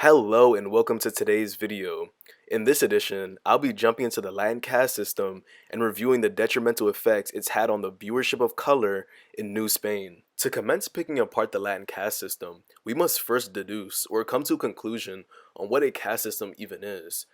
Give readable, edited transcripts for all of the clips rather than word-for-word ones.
Hello and welcome to today's video. In this edition, I'll be jumping into the Latin caste system and reviewing the detrimental effects it's had on the viewership of color in New Spain. To commence picking apart the Latin caste system, we must first deduce or come to a conclusion on what a caste system even is.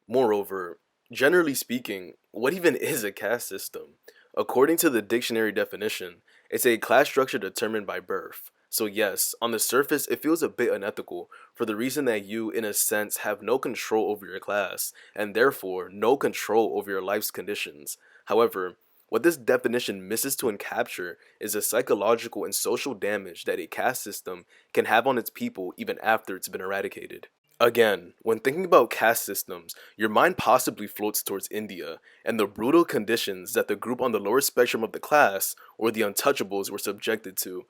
Moreover, generally speaking, what even is a caste system? According to the dictionary definition, it's a class structure determined by birth. So yes, on the surface, it feels a bit unethical for the reason that you, in a sense, have no control over your class, and therefore no control over your life's conditions. However, what this definition misses to encapture is the psychological and social damage that a caste system can have on its people even after it's been eradicated. Again, when thinking about caste systems, your mind possibly floats towards India and the brutal conditions that the group on the lower spectrum of the class, or the untouchables, were subjected to.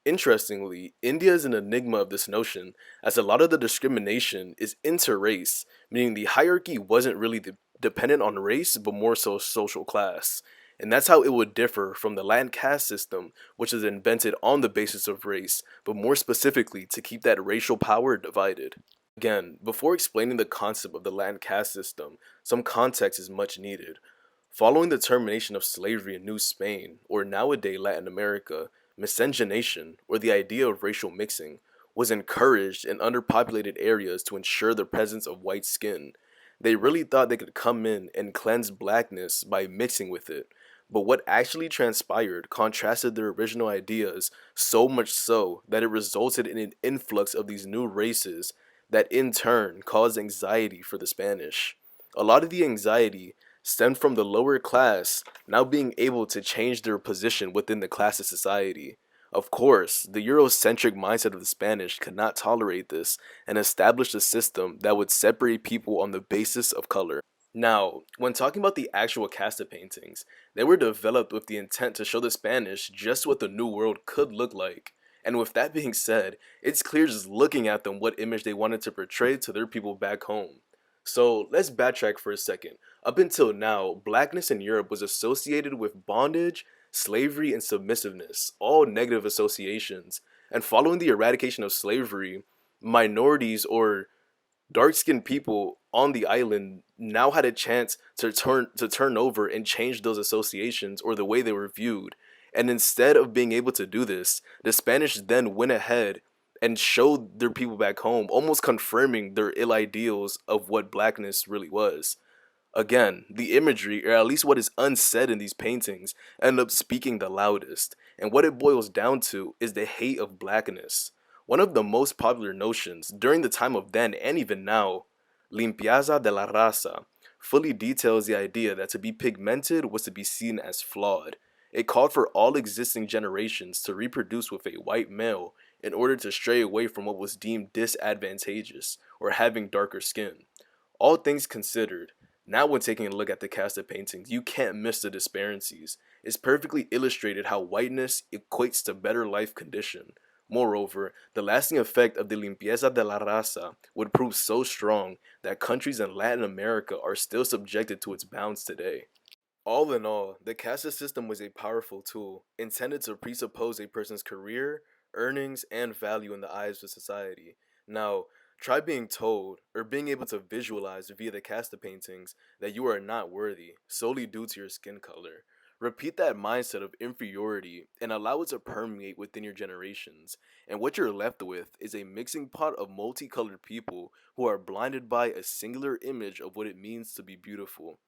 Interestingly, India is an enigma of this notion, as a lot of the discrimination is inter-race, meaning the hierarchy wasn't really dependent on race, but more so social class. And that's how it would differ from the Latin caste system, which is invented on the basis of race, but more specifically to keep that racial power divided. Again, before explaining the concept of the Latin caste system, some context is much needed. Following the termination of slavery in New Spain, or nowadays Latin America, miscegenation, or the idea of racial mixing, was encouraged in underpopulated areas to ensure the presence of white skin. They really thought they could come in and cleanse blackness by mixing with it. But what actually transpired contrasted their original ideas so much so that it resulted in an influx of these new races that in turn caused anxiety for the Spanish. A lot of the anxiety stemmed from the lower class now being able to change their position within the class of society. Of course, the Eurocentric mindset of the Spanish could not tolerate this and established a system that would separate people on the basis of color. Now, when talking about the actual casta paintings, they were developed with the intent to show the Spanish just what the New World could look like. And with that being said, it's clear just looking at them what image they wanted to portray to their people back home. So let's backtrack for a second. Up until now, blackness in Europe was associated with bondage, slavery, and submissiveness, all negative associations. And following the eradication of slavery, minorities or dark-skinned people on the island now had a chance to turn over and change those associations or the way they were viewed. And instead of being able to do this, the Spanish then went ahead and showed their people back home, almost confirming their ill ideals of what blackness really was. Again, the imagery, or at least what is unsaid in these paintings, end up speaking the loudest, and what it boils down to is the hate of blackness. One of the most popular notions during the time of then and even now, limpieza de la raza, fully details the idea that to be pigmented was to be seen as flawed. It called for all existing generations to reproduce with a white male in order to stray away from what was deemed disadvantageous or having darker skin. All things considered, now when taking a look at the cast of paintings, you can't miss the disparities. It's perfectly illustrated how whiteness equates to better life condition. Moreover, the lasting effect of the limpieza de la raza would prove so strong that countries in Latin America are still subjected to its bounds today. All in all, the caste system was a powerful tool intended to presuppose a person's career, earnings, and value in the eyes of society. Now, try being told or being able to visualize via the casta paintings that you are not worthy solely due to your skin color. Repeat that mindset of inferiority and allow it to permeate within your generations. And what you're left with is a mixing pot of multicolored people who are blinded by a singular image of what it means to be beautiful.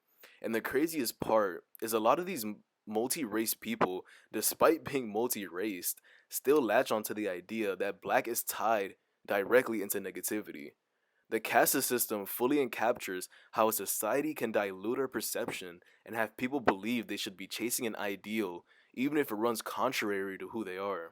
And the craziest part is a lot of these multi-race people, despite being multi-raced, still latch onto the idea that black is tied directly into negativity. The caste system fully encaptures how a society can dilute our perception and have people believe they should be chasing an ideal, even if it runs contrary to who they are.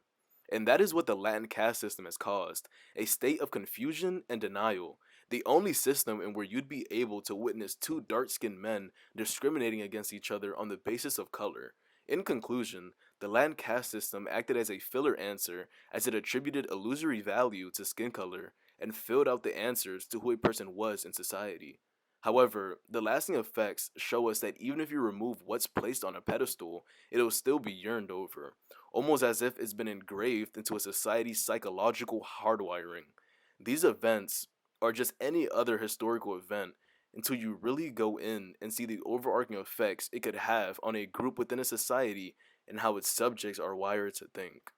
And that is what the Latin caste system has caused, a state of confusion and denial, the only system in where you'd be able to witness two dark-skinned men discriminating against each other on the basis of color. In conclusion, the Latin caste system acted as a filler answer as it attributed illusory value to skin color and filled out the answers to who a person was in society. However, the lasting effects show us that even if you remove what's placed on a pedestal, it'll still be yearned over, almost as if it's been engraved into a society's psychological hardwiring. These events or just any other historical event until you really go in and see the overarching effects it could have on a group within a society and how its subjects are wired to think.